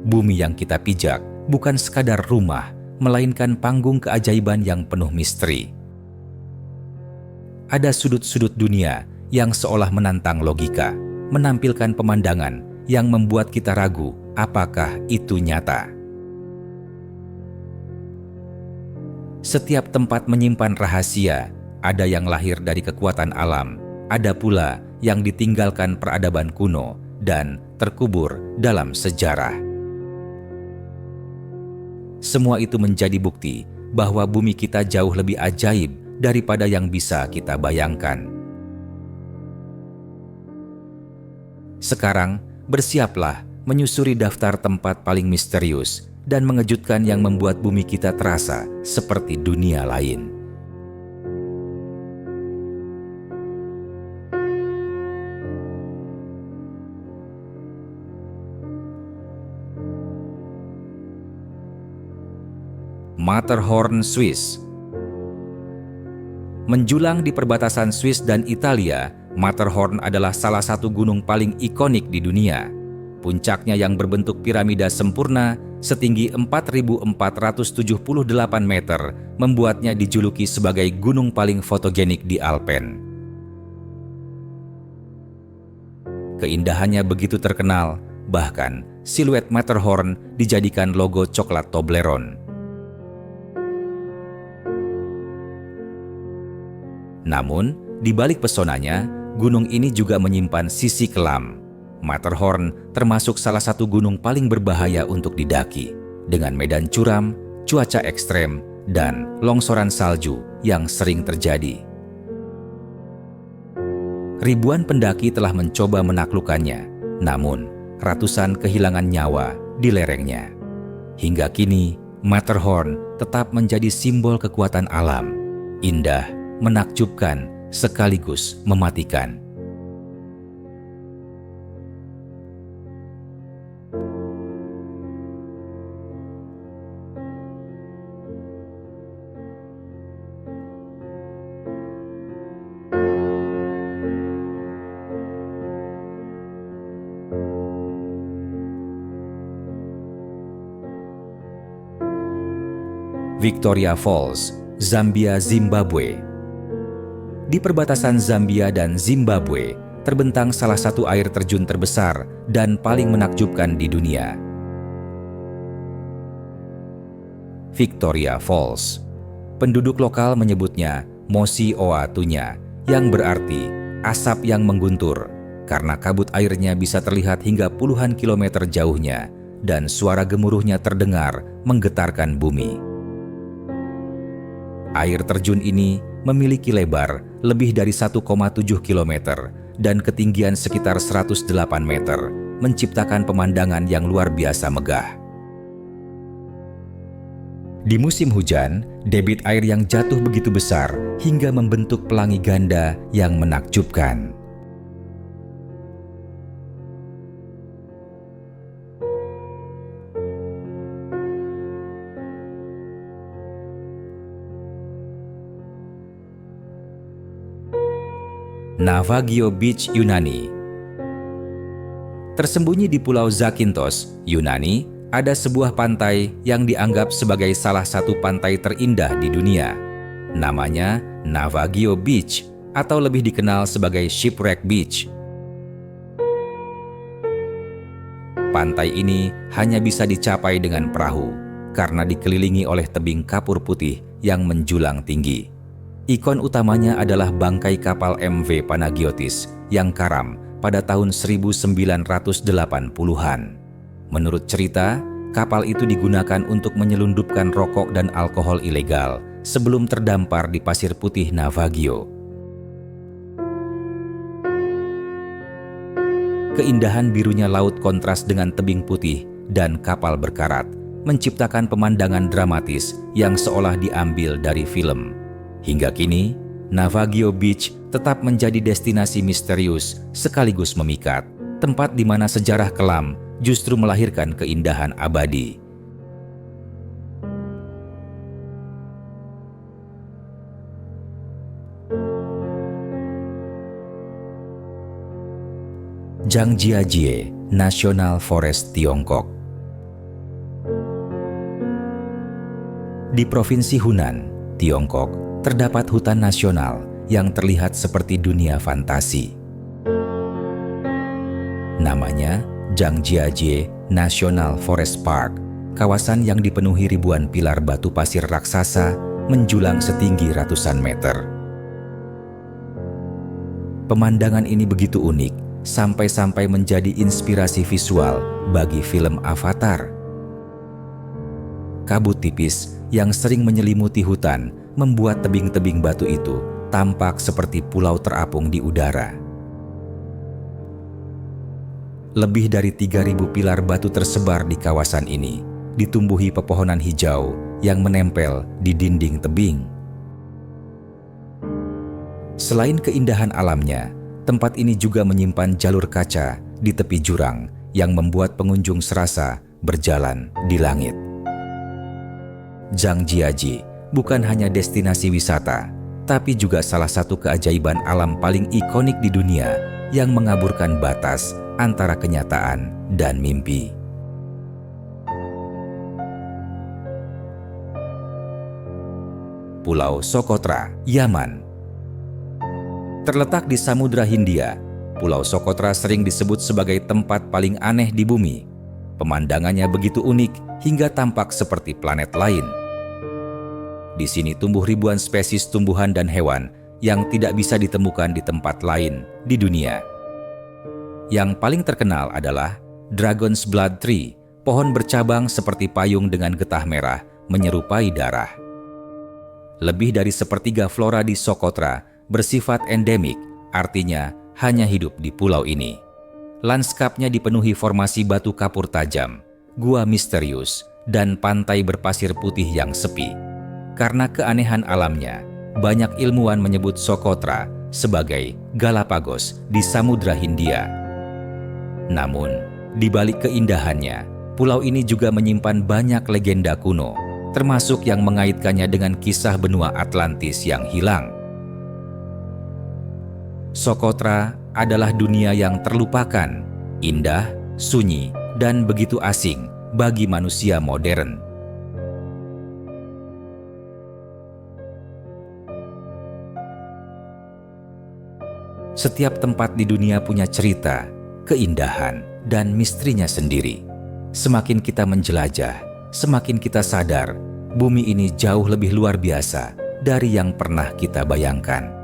Bumi yang kita pijak bukan sekadar rumah, melainkan panggung keajaiban yang penuh misteri. Ada sudut-sudut dunia yang seolah menantang logika, menampilkan pemandangan yang membuat kita ragu apakah itu nyata. Setiap tempat menyimpan rahasia, ada yang lahir dari kekuatan alam, ada pula yang ditinggalkan peradaban kuno dan terkubur dalam sejarah. Semua itu menjadi bukti bahwa bumi kita jauh lebih ajaib daripada yang bisa kita bayangkan. Sekarang, bersiaplah menyusuri daftar tempat paling misterius dan mengejutkan yang membuat bumi kita terasa seperti dunia lain. Matterhorn, Swiss. Menjulang di perbatasan Swiss dan Italia, Matterhorn adalah salah satu gunung paling ikonik di dunia. Puncaknya yang berbentuk piramida sempurna setinggi 4.478 meter membuatnya dijuluki sebagai gunung paling fotogenik di Alpen. Keindahannya begitu terkenal, bahkan siluet Matterhorn dijadikan logo coklat Toblerone. Namun, di balik pesonanya, gunung ini juga menyimpan sisi kelam. Matterhorn termasuk salah satu gunung paling berbahaya untuk didaki, dengan medan curam, cuaca ekstrem, dan longsoran salju yang sering terjadi. Ribuan pendaki telah mencoba menaklukkannya, namun ratusan kehilangan nyawa di lerengnya. Hingga kini, Matterhorn tetap menjadi simbol kekuatan alam, indah, menakjubkan, sekaligus mematikan. Victoria Falls, Zambia, Zimbabwe. Di perbatasan Zambia dan Zimbabwe, terbentang salah satu air terjun terbesar dan paling menakjubkan di dunia. Victoria Falls. Penduduk lokal menyebutnya Mosi Oa Tunya, yang berarti asap yang mengguntur, karena kabut airnya bisa terlihat hingga puluhan kilometer jauhnya dan suara gemuruhnya terdengar menggetarkan bumi. Air terjun ini memiliki lebar lebih dari 1,7 km dan ketinggian sekitar 108 meter, menciptakan pemandangan yang luar biasa megah. Di musim hujan, debit air yang jatuh begitu besar hingga membentuk pelangi ganda yang menakjubkan. Navagio Beach, Yunani. Tersembunyi di Pulau Zakynthos, Yunani, ada sebuah pantai yang dianggap sebagai salah satu pantai terindah di dunia. Namanya Navagio Beach, atau lebih dikenal sebagai Shipwreck Beach. Pantai ini hanya bisa dicapai dengan perahu, karena dikelilingi oleh tebing kapur putih yang menjulang tinggi. Ikon utamanya adalah bangkai kapal MV Panagiotis yang karam pada tahun 1980-an. Menurut cerita, kapal itu digunakan untuk menyelundupkan rokok dan alkohol ilegal sebelum terdampar di pasir putih Navagio. Keindahan birunya laut kontras dengan tebing putih dan kapal berkarat, menciptakan pemandangan dramatis yang seolah diambil dari film. Hingga kini, Navagio Beach tetap menjadi destinasi misterius sekaligus memikat, tempat di mana sejarah kelam justru melahirkan keindahan abadi. Zhangjiajie, National Forest, Tiongkok. Di Provinsi Hunan, Tiongkok, terdapat hutan nasional yang terlihat seperti dunia fantasi. Namanya Zhangjiajie National Forest Park, kawasan yang dipenuhi ribuan pilar batu pasir raksasa menjulang setinggi ratusan meter. Pemandangan ini begitu unik, sampai-sampai menjadi inspirasi visual bagi film Avatar. Kabut tipis yang sering menyelimuti hutan membuat tebing-tebing batu itu tampak seperti pulau terapung di udara. Lebih dari 3.000 pilar batu tersebar di kawasan ini, ditumbuhi pepohonan hijau yang menempel di dinding tebing. Selain keindahan alamnya, tempat ini juga menyimpan jalur kaca di tepi jurang yang membuat pengunjung serasa berjalan di langit. Zhangjiajie bukan hanya destinasi wisata, tapi juga salah satu keajaiban alam paling ikonik di dunia yang mengaburkan batas antara kenyataan dan mimpi. Pulau Socotra, Yaman. Terletak di Samudra Hindia, Pulau Socotra sering disebut sebagai tempat paling aneh di bumi. Pemandangannya begitu unik hingga tampak seperti planet lain. Di sini tumbuh ribuan spesies tumbuhan dan hewan yang tidak bisa ditemukan di tempat lain di dunia. Yang paling terkenal adalah Dragon's Blood Tree, pohon bercabang seperti payung dengan getah merah menyerupai darah. Lebih dari sepertiga flora di Socotra bersifat endemik, artinya hanya hidup di pulau ini. Lanskapnya dipenuhi formasi batu kapur tajam, gua misterius, dan pantai berpasir putih yang sepi. Karena keanehan alamnya, banyak ilmuwan menyebut Socotra sebagai Galapagos di Samudra Hindia. Namun, di balik keindahannya, pulau ini juga menyimpan banyak legenda kuno, termasuk yang mengaitkannya dengan kisah benua Atlantis yang hilang. Socotra adalah dunia yang terlupakan, indah, sunyi, dan begitu asing bagi manusia modern. Setiap tempat di dunia punya cerita, keindahan, dan misterinya sendiri. Semakin kita menjelajah, semakin kita sadar bumi ini jauh lebih luar biasa dari yang pernah kita bayangkan.